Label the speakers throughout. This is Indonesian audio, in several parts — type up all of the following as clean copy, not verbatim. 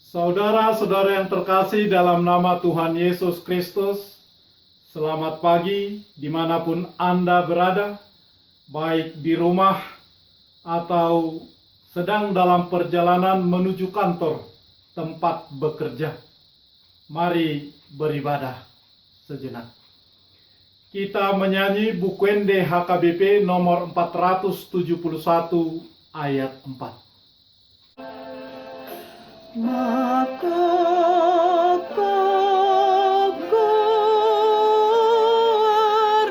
Speaker 1: Saudara-saudara yang terkasih dalam nama Tuhan Yesus Kristus, selamat pagi dimanapun Anda berada, baik di rumah atau sedang dalam perjalanan menuju kantor tempat bekerja. Mari beribadah sejenak. Kita menyanyi Bukwende HKBP nomor 471 ayat 4.
Speaker 2: Maka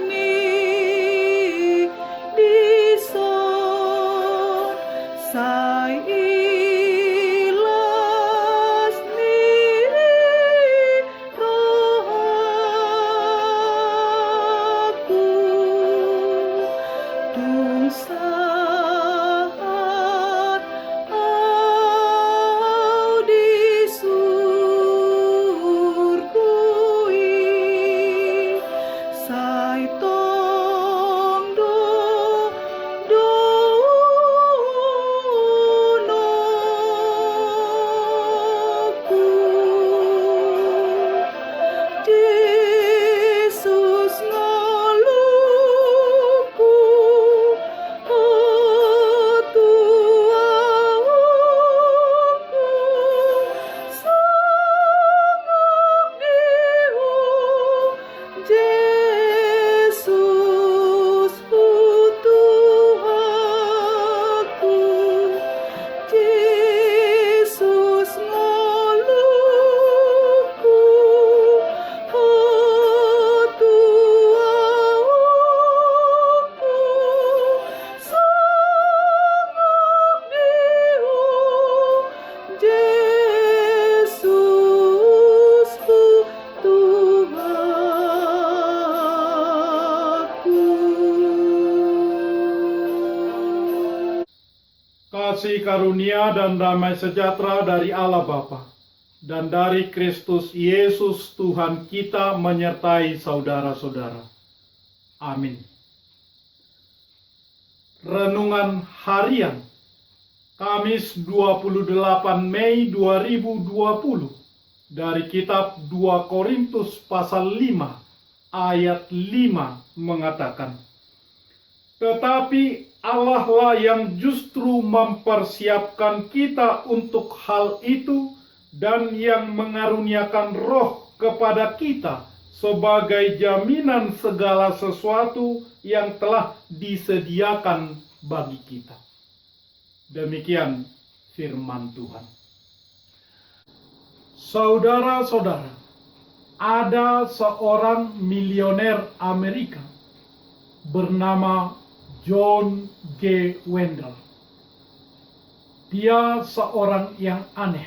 Speaker 2: ni di son sai ilas ni rohaku tung saat au di surgui sai tong do noku Yesus ngoluku tuaku sanggup diu Yesus Tuhanku Yesus ngoluku tuaku sanggup diu Yesus Tuhanku.
Speaker 1: Kasih karunia dan damai sejahtera dari Allah Bapa dan dari Kristus Yesus Tuhan kita menyertai saudara-saudara. Amin. Renungan harian Kamis 28 Mei 2020 dari kitab 2 Korintus pasal 5 ayat 5 mengatakan, tetapi Allah lah yang justru mempersiapkan kita untuk hal itu dan yang mengaruniakan roh kepada kita sebagai jaminan segala sesuatu yang telah disediakan bagi kita. Demikian firman Tuhan. Saudara-saudara, ada seorang milioner Amerika bernama John G. Wendell. Dia seorang yang aneh.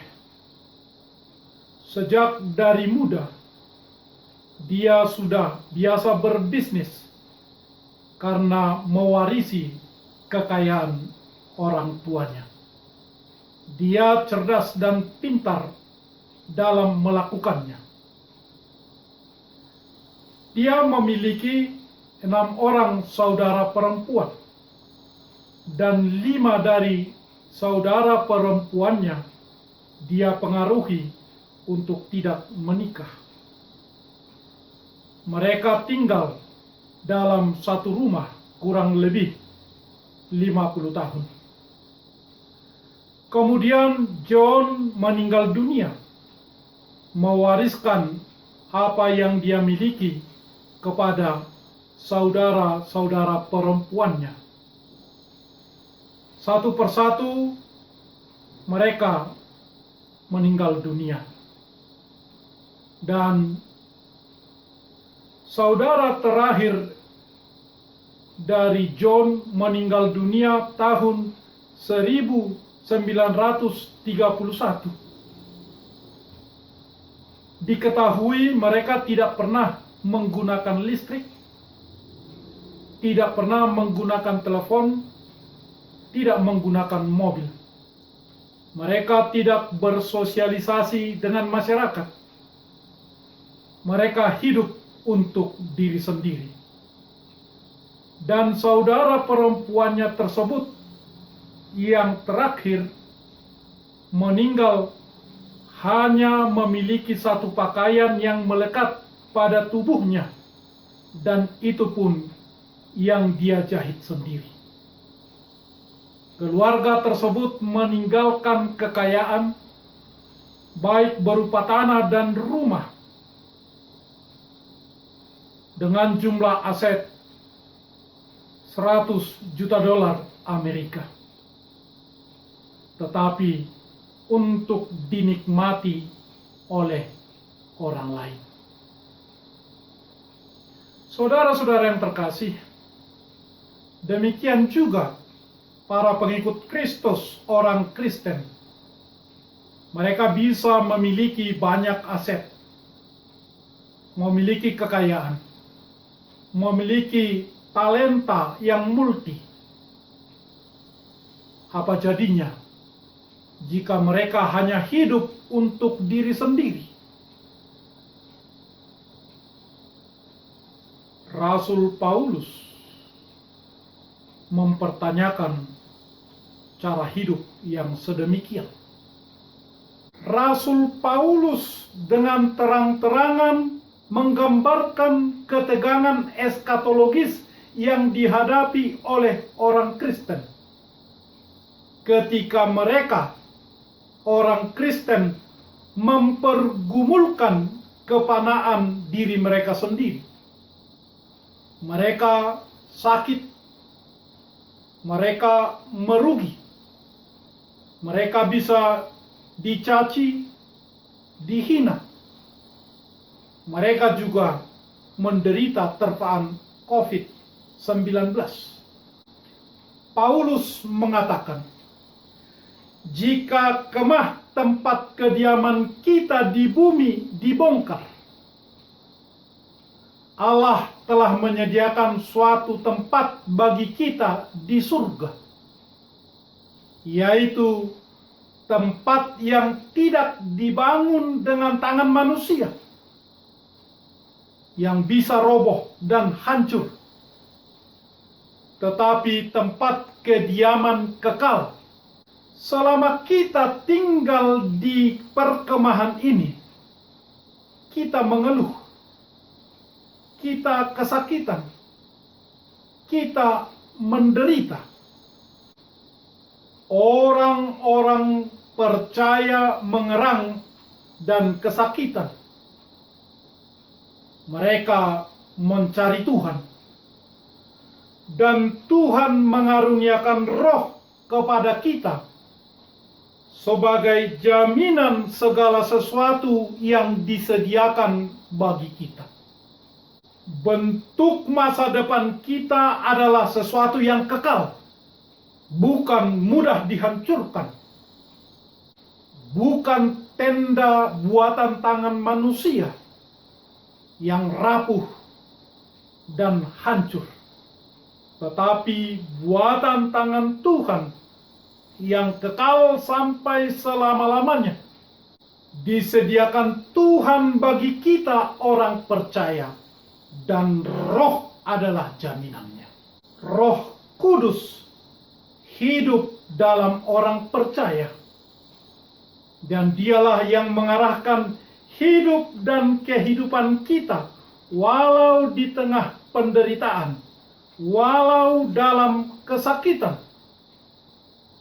Speaker 1: Sejak dari muda, dia sudah biasa berbisnis karena mewarisi kekayaan orang tuanya. Dia cerdas dan pintar dalam melakukannya. Dia memiliki 6 orang saudara perempuan, dan 5 dari saudara perempuannya dia pengaruhi untuk tidak menikah. Mereka tinggal dalam satu rumah kurang lebih 50 tahun. Kemudian John meninggal dunia, mewariskan apa yang dia miliki kepada saudara-saudara perempuannya. Satu persatu mereka meninggal dunia. Dan saudara terakhir dari John meninggal dunia tahun 1931. Diketahui mereka tidak pernah menggunakan listrik, tidak pernah menggunakan telepon, tidak menggunakan mobil. Mereka tidak bersosialisasi dengan masyarakat. Mereka hidup untuk diri sendiri. Dan saudara perempuannya tersebut yang terakhir meninggal hanya memiliki satu pakaian yang melekat pada tubuhnya, dan itu pun yang dia jahit sendiri. Keluarga tersebut meninggalkan kekayaan, baik berupa tanah dan rumah, dengan jumlah aset 100 juta dolar Amerika. Tetapi untuk dinikmati oleh orang lain. Saudara-saudara yang terkasih, demikian juga para pengikut Kristus, orang Kristen. Mereka bisa memiliki banyak aset, memiliki kekayaan, memiliki talenta yang multi. Apa jadinya jika mereka hanya hidup untuk diri sendiri? Rasul Paulus mempertanyakan cara hidup yang sedemikian. Rasul Paulus dengan terang-terangan menggambarkan ketegangan eskatologis yang dihadapi oleh orang Kristen ketika mereka, orang Kristen, mempergumulkan kepanaan diri mereka sendiri. Mereka sakit, mereka merugi, mereka bisa dicaci, dihina. Mereka juga menderita terpaan COVID-19. Paulus mengatakan, jika kemah tempat kediaman kita di bumi dibongkar, Allah telah menyediakan suatu tempat bagi kita di surga, yaitu tempat yang tidak dibangun dengan tangan manusia, yang bisa roboh dan hancur, tetapi tempat kediaman kekal. Selama kita tinggal di perkemahan ini, kita mengeluh, kita kesakitan, kita menderita. Orang-orang percaya mengerang dan kesakitan. Mereka mencari Tuhan, dan Tuhan mengaruniakan roh kepada kita sebagai jaminan segala sesuatu yang disediakan bagi kita. Bentuk masa depan kita adalah sesuatu yang kekal, bukan mudah dihancurkan, bukan tenda buatan tangan manusia yang rapuh dan hancur, tetapi buatan tangan Tuhan yang kekal sampai selama-lamanya. Disediakan Tuhan bagi kita orang percaya, dan Roh adalah jaminannya. Roh Kudus hidup dalam orang percaya, dan dialah yang mengarahkan hidup dan kehidupan kita, walau di tengah penderitaan, walau dalam kesakitan.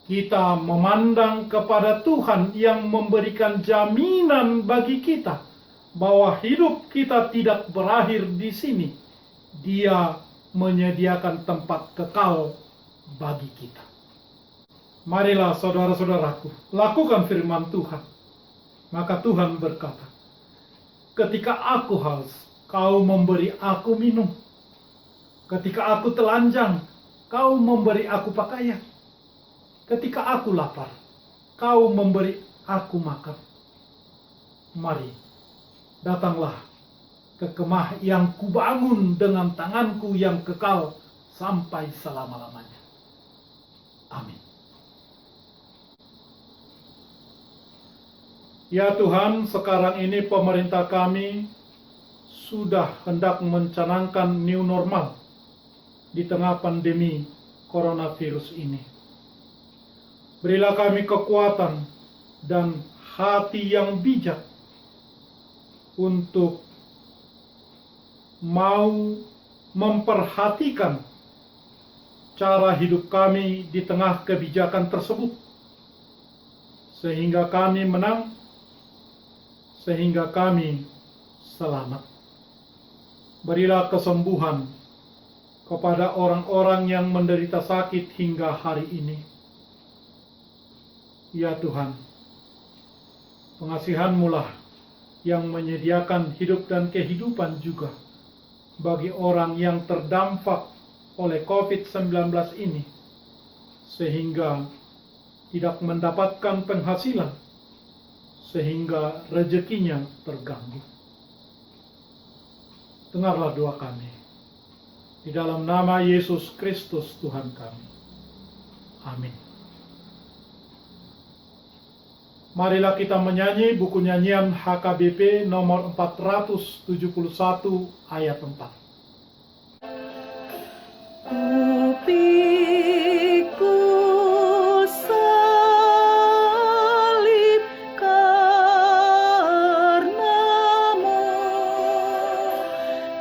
Speaker 1: Kita memandang kepada Tuhan yang memberikan jaminan bagi kita bahwa hidup kita tidak berakhir di sini. Dia menyediakan tempat kekal bagi kita. Marilah saudara-saudaraku, lakukan firman Tuhan. Maka Tuhan berkata, ketika aku haus, kau memberi aku minum. Ketika aku telanjang, kau memberi aku pakaian. Ketika aku lapar, kau memberi aku makan. Mari, datanglah ke kemah yang kubangun dengan tanganku yang kekal sampai selama-lamanya. Amin. Ya Tuhan, sekarang ini pemerintah kami sudah hendak mencanangkan new normal di tengah pandemi coronavirus ini. Berilah kami kekuatan dan hati yang bijak untuk mau memperhatikan cara hidup kami di tengah kebijakan tersebut, sehingga kami menang, sehingga kami selamat. Berilah kesembuhan kepada orang-orang yang menderita sakit hingga hari ini. Ya Tuhan, pengasihan-Mu lah yang menyediakan hidup dan kehidupan juga bagi orang yang terdampak oleh COVID-19 ini, sehingga tidak mendapatkan penghasilan, sehingga rezekinya terganggu. Dengarlah doa kami. Di dalam nama Yesus Kristus Tuhan kami. Amin. Marilah kita menyanyi buku nyanyian HKBP nomor 471 ayat 4.
Speaker 2: Kupikul salib karenamu,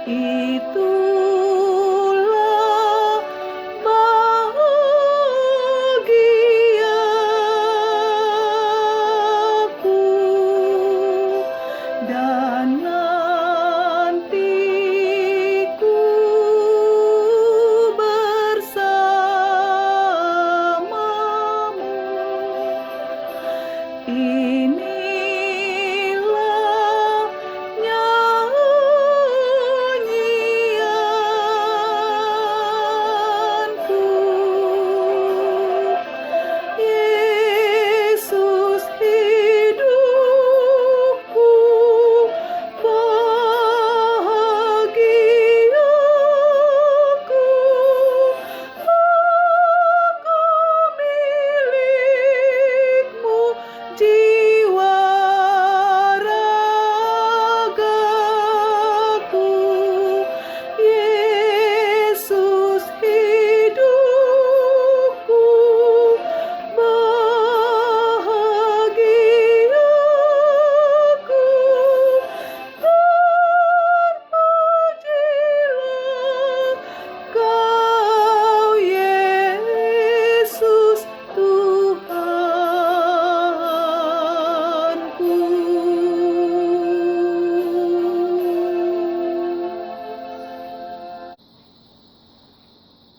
Speaker 2: itulah bahagiaku, dan nantiku bersamamu. Inilah nyanyianku, Yesus hidupku, bahagiaku, aku milik-Mu, jiwa ragaku. Yesus hidupku, bahagiaku. Terpujilah Kau, Yesus Tuhanku.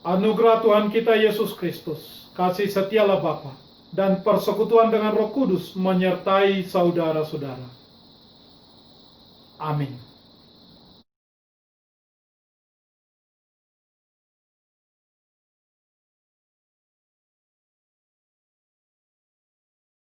Speaker 1: Anugerah Tuhan kita Yesus Kristus, kasih setialah Bapa, dan persekutuan dengan Roh Kudus menyertai saudara-saudara. Amin.